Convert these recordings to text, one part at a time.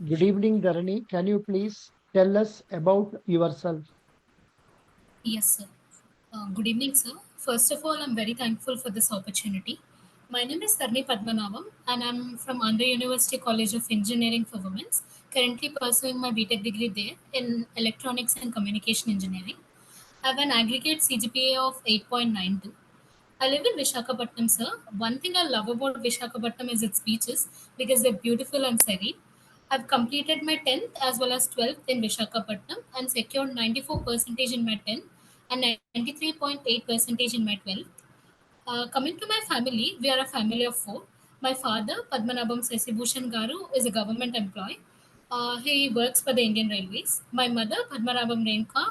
Good evening, Dharani. Can you please tell us about yourself? Yes, sir. Good evening, sir. First of all, I'm very thankful for this opportunity. My name is Tarni Padmanabam, and I'm from Andhra University College of Engineering for Women, currently pursuing my BTech degree there in Electronics and Communication Engineering. I have an aggregate CGPA of 8.92. I live in Vishakhapatnam, sir. One thing I love about Vishakhapatnam is its beaches because they're beautiful and serene. I've completed my 10th as well as 12th in Vishakhapatnam and secured 94% in my 10th and 93.8% in my 12th. Coming to my family, we are a family of four. My father, Padmanabham Sesibhushan Garu, is a government employee. He works for the Indian Railways. My mother, Padmanabham Renka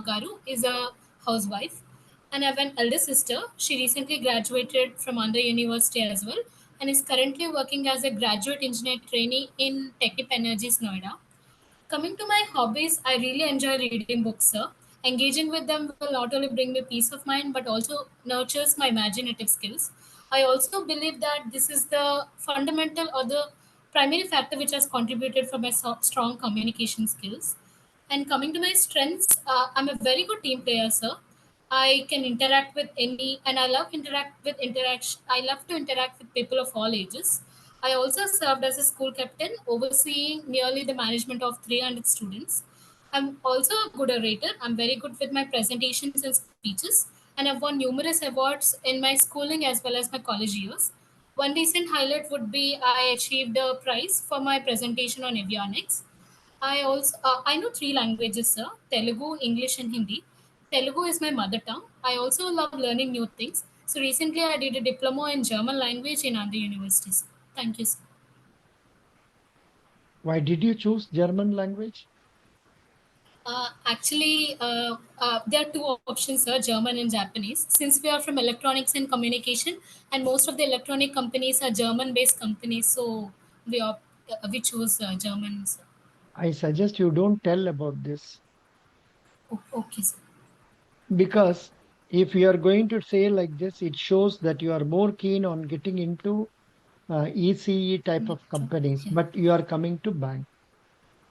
Garu, is a housewife. And I have an elder sister. She recently graduated from Andhra University as well and is currently working as a graduate engineer trainee in Technip Energies, Noida. Coming to my hobbies, I really enjoy reading books, sir. Engaging with them will not only bring me peace of mind but also nurtures my imaginative skills. I also believe that this is the fundamental or the primary factor which has contributed for my strong communication skills. And coming to my strengths, I'm a very good team player, sir. I can interact with any, and I love interact with interaction. I love to interact with people of all ages. I also served as a school captain, overseeing nearly the management of 300 students. I'm also a good orator. I'm very good with my presentations and speeches, and I've won numerous awards in my schooling as well as my college years. One recent highlight would be I achieved a prize for my presentation on avionics. I know three languages, sir: Telugu, English, and Hindi. Telugu is my mother tongue. I also love learning new things. So recently, I did a diploma in German language in Andhra universities. Thank you, sir. Why did you choose German language? There are two options, sir: German and Japanese. Since we are from electronics and communication, and most of the electronic companies are German-based companies, so we choose German, sir. I suggest you don't tell about this Okay, sir. because if you are going to say like this, it shows that you are more keen on getting into ECE type of companies, Yeah. but you are coming to bank.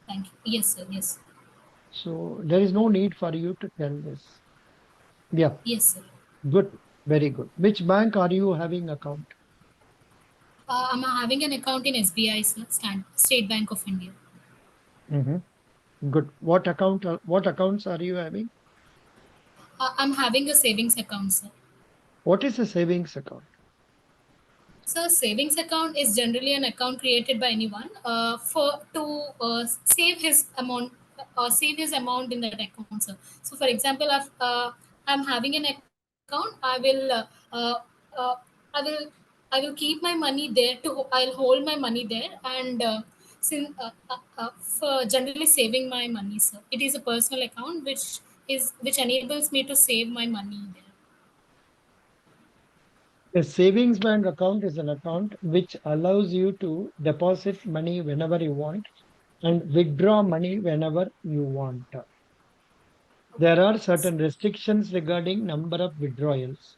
Thank you. Yes, sir. Yes. So there is no need for you to tell this. Yeah, Yes, sir. good, very good. Which bank are you having account? I'm having an account in SBI, sir, State Bank of India. Mhm. Good. What account? What accounts are you having? I'm having a savings account, sir. What is a savings account? So savings account is generally an account created by anyone for to save his amount save his amount in that account, sir. So for example, I'm having an account. Uh, I will I will keep my money there I'll hold my money there and for generally saving my money, sir. It is a personal account which enables me to save my money there. A savings bank account is an account which allows you to deposit money whenever you want and withdraw money whenever you want. There are certain restrictions regarding number of withdrawals.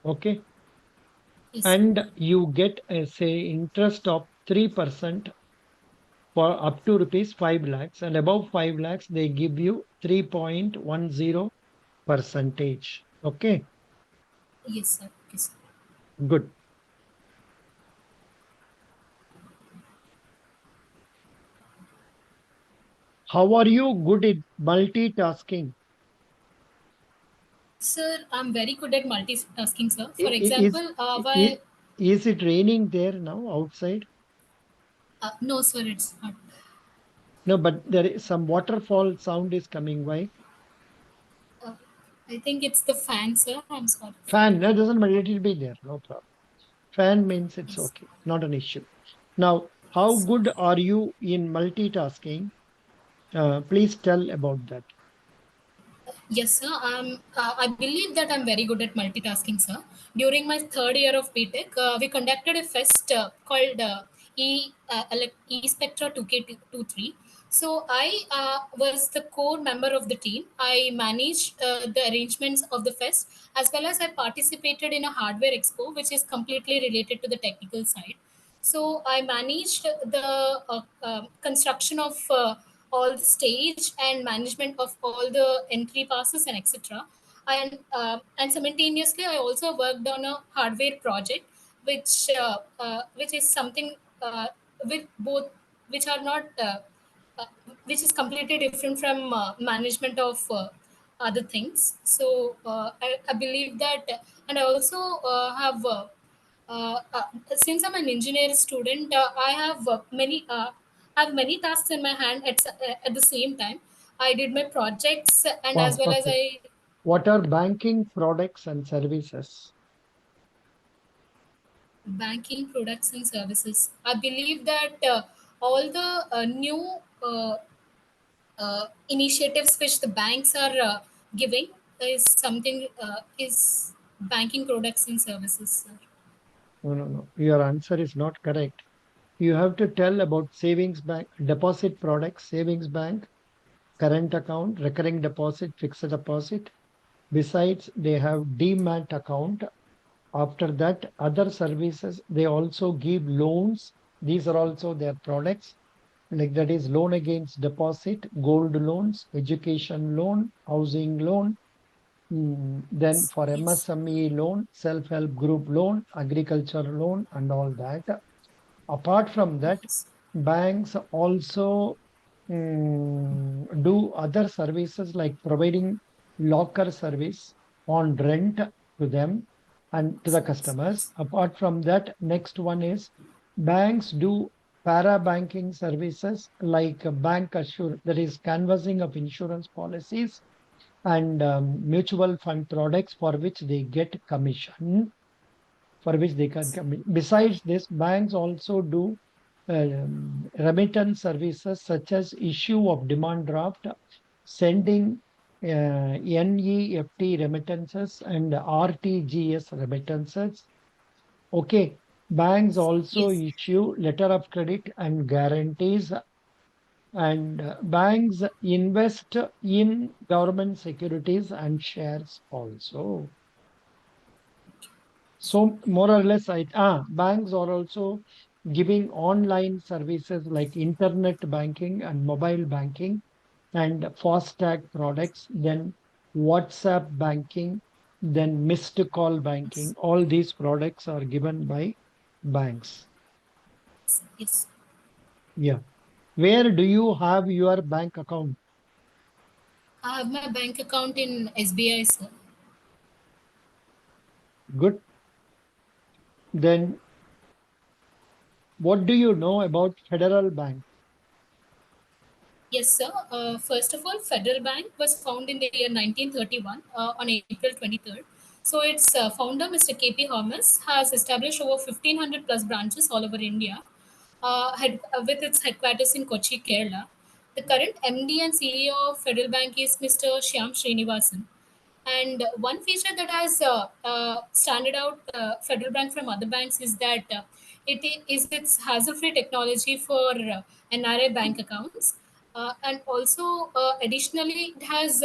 Okay. Yes, sir. And you get a say interest of 3% for up to rupees 5 lakhs and above 5 lakhs they give you 3.10 percentage. Okay. Yes, sir. Yes, sir. Good. How are you good at multitasking? Sir, I'm very good at multitasking, sir. For Is example, i- is it raining there now outside? no, sir, it's not. No, but there is some waterfall sound is coming. Why? Uh, I think it's the fan, sir. I'm sorry. Fan. That doesn't matter. Let it be there. No problem. Fan means it's Yes, okay. Not an issue. Now, how yes. good are you in multitasking? Please tell about that. Yes, sir. I believe that I'm very good at multitasking, sir. During my third year of BTech, we conducted a fest called E Spectra 2K23. So I was the core member of the team. I managed the arrangements of the fest as well as I participated in a hardware expo, which is completely related to the technical side. So I managed the construction of all the stage and management of all the entry passes and etc. And simultaneously, I also worked on a hardware project, which is something with both which are not uh, which is completely different from management of other things. So I believe that, and I also have. Since I'm an engineer student, I have many tasks in my hand at the same time. I did my projects and as Wow, well as okay. I What are banking products and services? banking products and services. I believe that all the new initiatives which the banks are giving is banking products and services, sir. No, no, no. Your answer is not correct. You have to tell about savings bank, deposit products, savings bank, current account, recurring deposit, fixed deposit. Besides, they have demat account. After that, other services, they also give loans. These are also their products. Like that is loan against deposit, gold loans, education loan, housing loan. Then for Yes, MSME loan, self-help group loan, agriculture loan, and all that. Apart from that, yes, banks also do other services like providing locker service on rent to them and to the yes, customers. yes, Apart from that, next one is banks do para banking services like bank assure, that is canvassing of insurance policies and mutual fund products for which they get commission, for which they can come. Besides this, banks also do remittance services such as issue of demand draft, sending NEFT remittances and RTGS remittances. Okay, banks also yes, issue letter of credit and guarantees, and banks invest in government securities and shares also. So more or less, banks are also giving online services like internet banking and mobile banking and FASTag products, then WhatsApp banking, then missed call banking. yes, All these products are given by banks. yes. Yeah. Where do you have your bank account? I have my bank account in SBI, sir. Good. Then what do you know about Federal Bank? Yes, sir. First of all, Federal Bank was founded in the year 1931 on April 23rd. So its founder, Mr. K.P. Hermes, has established over 1,500 plus branches all over India, with its headquarters in Kochi, Kerala. The current MD and CEO of Federal Bank is Mr. Shyam Srinivasan. And one feature that has standard out Federal Bank from other banks is that is its hassle-free technology for NRI bank accounts, and also additionally it has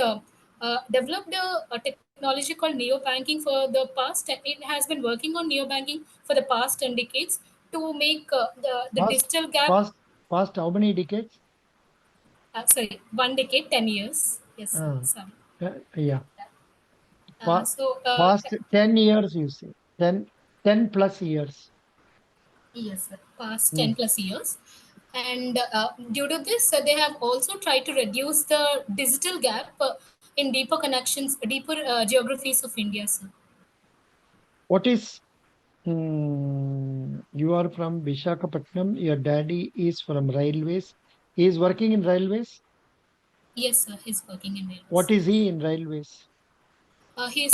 developed a technology called neo banking for the past. It has been working on neo banking for the past 10 decades to make the Past, digital gap. past, past how many decades? Sorry, 1 decade, 10 years. Yes, sir. Uh, Sorry. yeah. Uh, Pa- so uh, Past 10 years, you say. 10 plus years. Yes, sir. Past Hmm. 10 plus years. And due to this, they have also tried to reduce the digital gap in deeper connections, deeper geographies of India, sir. What is, you are from Vishakhapatnam, your daddy is from railways. He is working in railways. Yes, sir. He's working in What railways. is he in railways? He is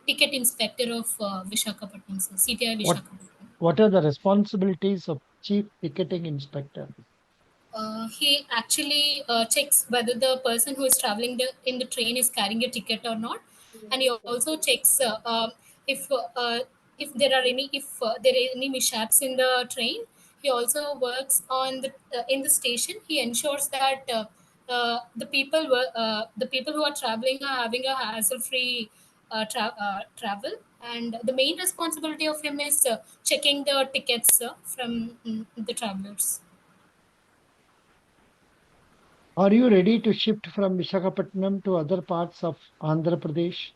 ticket inspector of Vishakhapatnam, sir. CTI What, Vishakhapatnam. what are the responsibilities of chief ticketing inspector? He actually checks whether the person who is traveling in the train is carrying a ticket or not, and he also checks if there are any mishaps in the train. He also works on the in the station. He ensures that the people who are traveling are having a hassle-free travel, and the main responsibility of him is checking the tickets from the travelers. Are you ready to shift from Visakhapatnam to other parts of Andhra Pradesh?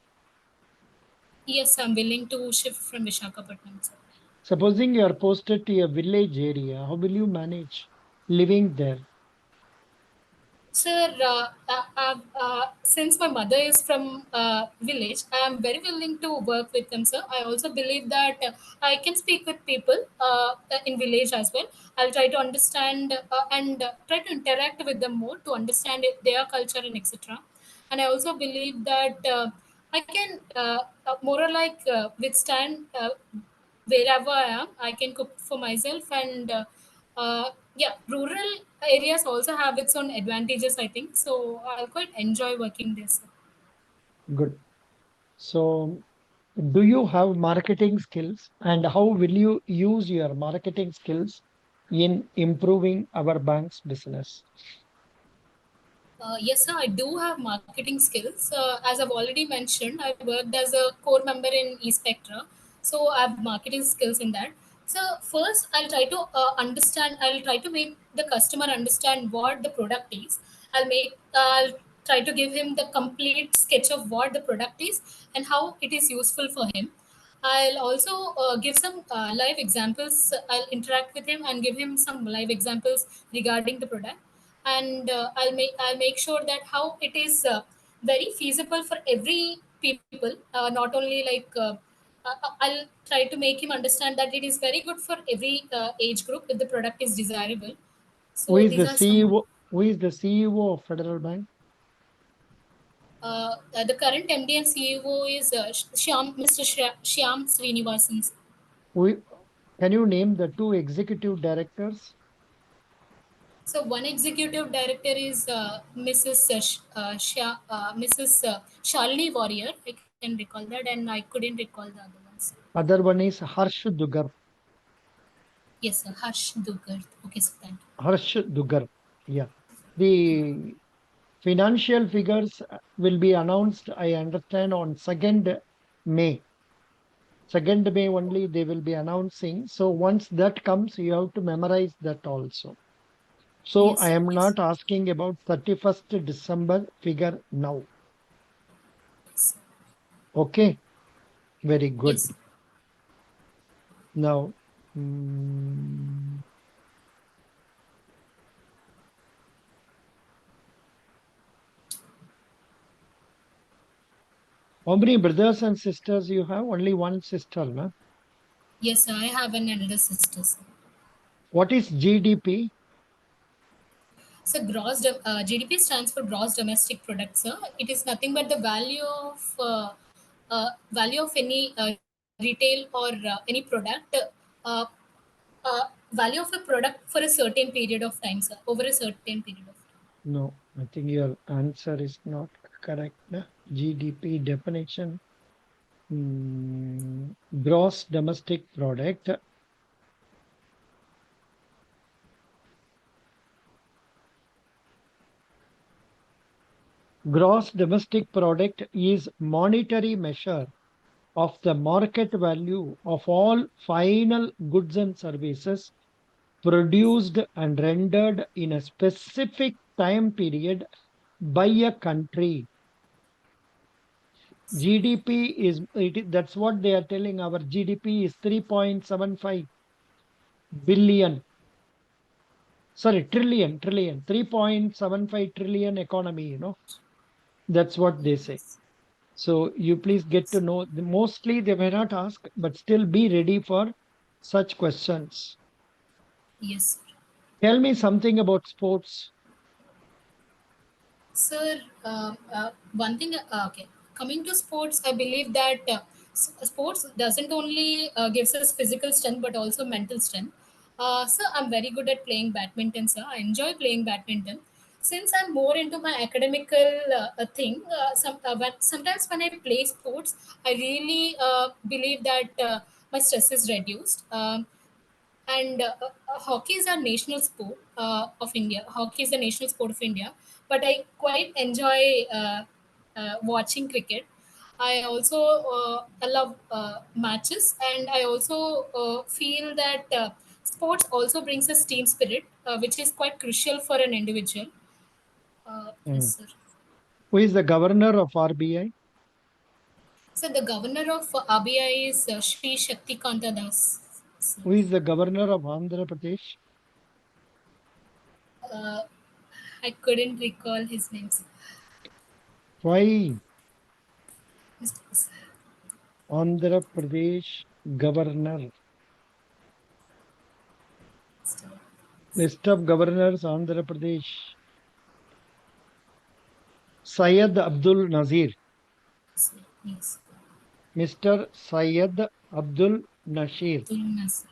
Yes, I'm willing to shift from Vishakhapatnam, sir. Supposing you are posted to a village area, how will you manage living there? Sir, since my mother is from village, I am very willing to work with them, sir. I also believe that I can speak with people in village as well. I'll try to understand and try to interact with them more to understand their culture and etc. And I also believe that I can more or like withstand wherever I am. I can cook for myself, and yeah, rural areas also have its own advantages, I think. So I'll quite enjoy working this. Good. So, do you have marketing skills and how will you use your marketing skills in improving our bank's business? Yes, sir, I do have marketing skills. As I've already mentioned, I worked as a core member in eSpectra, so I have marketing skills in that. So first, I'll try to understand. I'll try to make the customer understand what the product is. I'll try to give him the complete sketch of what the product is and how it is useful for him. I'll also give some live examples. I'll interact with him and give him some live examples regarding the product, and I'll make sure that how it is very feasible for every people, not only like I'll try to make him understand that it is very good for every age group if the product is desirable. Who So is these the are some. CEO? Who is the CEO of Federal Bank? The current MD and CEO is Mr. Shyam Srinivasan. Who, can you name the two executive directors? So one executive director is Mrs. Shalini Warrior. I can recall that, and I couldn't recall the other ones. Other one is Harsh Dugar. Yes, sir. Harsh Dugar. Okay, sir. Thank you. Harsh Dugar. Yeah. The financial figures will be announced, I understand, on 2nd May. 2nd May only they will be announcing. So once that comes, you have to memorize that also. So Yes, I sir. am Yes. not asking about 31st December figure now. Yes. Okay, very good. Yes. Now, mm, how many brothers and sisters you have? Only one sister, no? Yes, sir. I have an elder sister, sir. What is GDP? So GDP stands for gross domestic product, sir. It is nothing but the value of any retail or any product. Uh, Value of a product for a certain period of time, sir. Over a certain period of time. No, I think your answer is not correct. No? GDP definition, gross domestic product. Gross domestic product is monetary measure of the market value of all final goods and services produced and rendered in a specific time period by a country. GDP that's what they are telling. Our GDP is 3.75 billion. Sorry, trillion, 3.75 trillion economy, That's what they say. So you please get to know. Mostly they may not ask, but still be ready for such questions. Yes, sir. Tell me something about sports. Sir, one thing, okay. Coming to sports, I believe that sports doesn't only gives us physical strength but also mental strength. So I'm very good at playing badminton, sir. I enjoy playing badminton. Since I'm more into my academical thing, sometimes when I play sports, I really believe that my stress is reduced. And hockey is our national sport of India. Hockey is the national sport of India, but I quite enjoy watching cricket. I also I love matches, and I also feel that sports also brings us team spirit, which is quite crucial for an individual. Yes, Mm. sir. Who is the governor of RBI? So the governor of RBI is Shri Shakti Kanta Das. Sir. Who is the governor of Andhra Pradesh? Uh, I couldn't recall his name. Sir. Why Mr. Andhra Pradesh governor? List of governors, Andhra Pradesh. Syed Abdul Nazir. Yes. Mr. Syed Abdul Nasir. Abdul Nasir.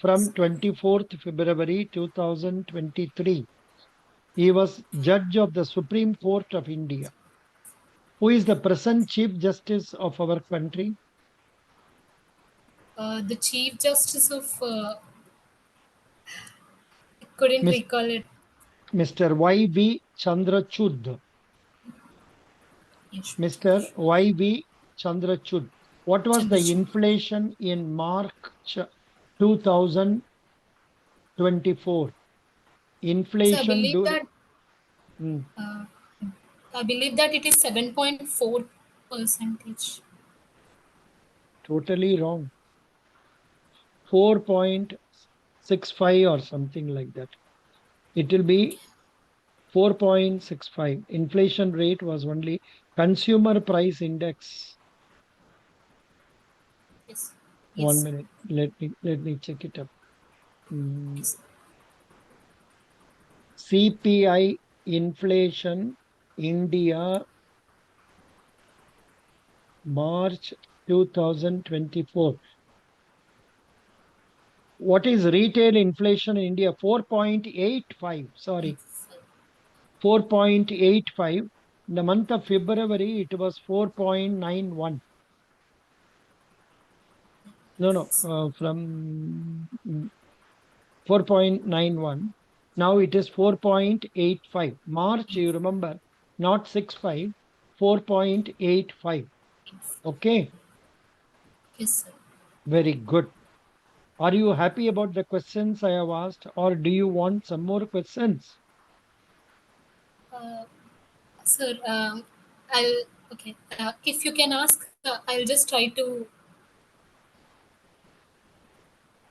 From 24th February 2023. He was judge of the Supreme Court of India. Who is the present Chief Justice of our country? The Chief Justice of couldn't Mis- recall it. Mr. Y.V. Chandrachud. Yes. Mr. Y.V. Chandrachud. What was the Chandrachud. inflation in March 2024? So I Inflation believe during. that uh, I believe that it is 7.4 percentage. Totally wrong. 4.65 or something like that. It will be 4.65. Inflation rate was only consumer price index. Yes. 1 Yes. minute. Let me check it up. Yes. CPI inflation India March 2024. What is retail inflation in India? 4.85. Sorry, 4.85. In the month of February, it was 4.91. No, from 4.91. Now it is 4.85. March, you remember, not 65, 4.85. Okay, Yes, sir. very good. Are you happy about the questions I have asked, or do you want some more questions? Uh, Sir, I'll okay. If you can ask, I'll just try to.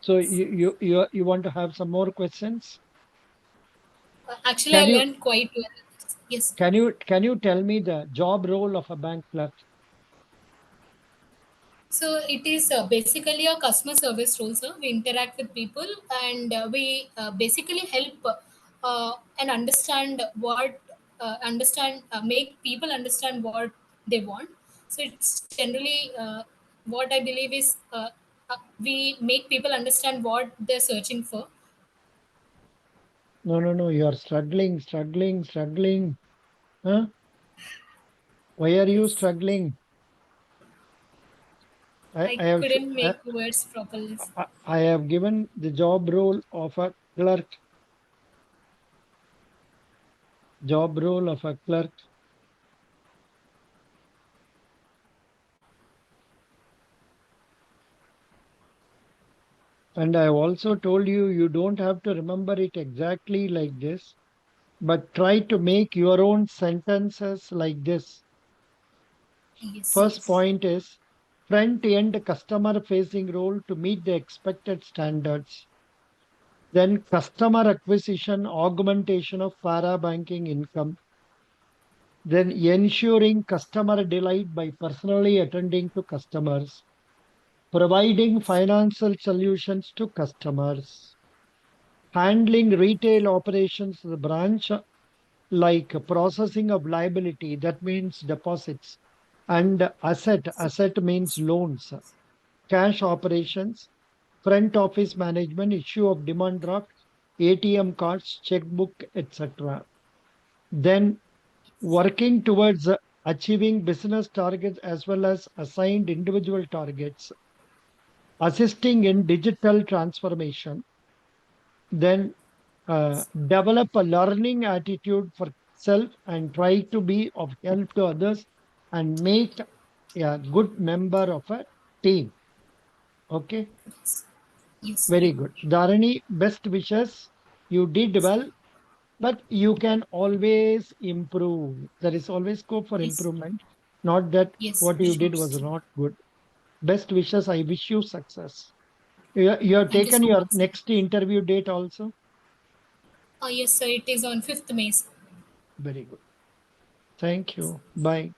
So you want to have some more questions? Actually, I Can you learned quite well. Yes. can you tell me the job role of a bank clerk? So it is basically a customer service role, sir. We interact with people, and we basically help and make people understand what they want. So it's generally what I believe is we make people understand what they're searching for. No. You are struggling. Huh? Why are you Yes, struggling? I, I I have couldn't make words properly. I have given the job role of a clerk. Job role of a clerk. And I have also told you you don't have to remember it exactly like this, but try to make your own sentences like this. Yes. First point is front end customer facing role to meet the expected standards. Then customer acquisition, augmentation of para banking income. Then ensuring customer delight by personally attending to customers, providing financial solutions to customers, handling retail operations, the branch like processing of liability, that means deposits, and asset means loans, cash operations, front office management, issue of demand draft, ATM cards, checkbook, etc. Then working towards achieving business targets as well as assigned individual targets, assisting in digital transformation, then develop a learning attitude for self and try to be of help to others and make good member of a team. Okay, Yes. Yes, sir. very good. Dharani, best wishes. You did well, but you can always improve. There is always scope for Yes. improvement. Not that Yes, what you sure, did was sir. not good. Best wishes. I wish you success. You have Thank you taken so your much, sir. next interview date also. Yes, sir. It is on 5th May, sir. Very good. Thank you. Bye.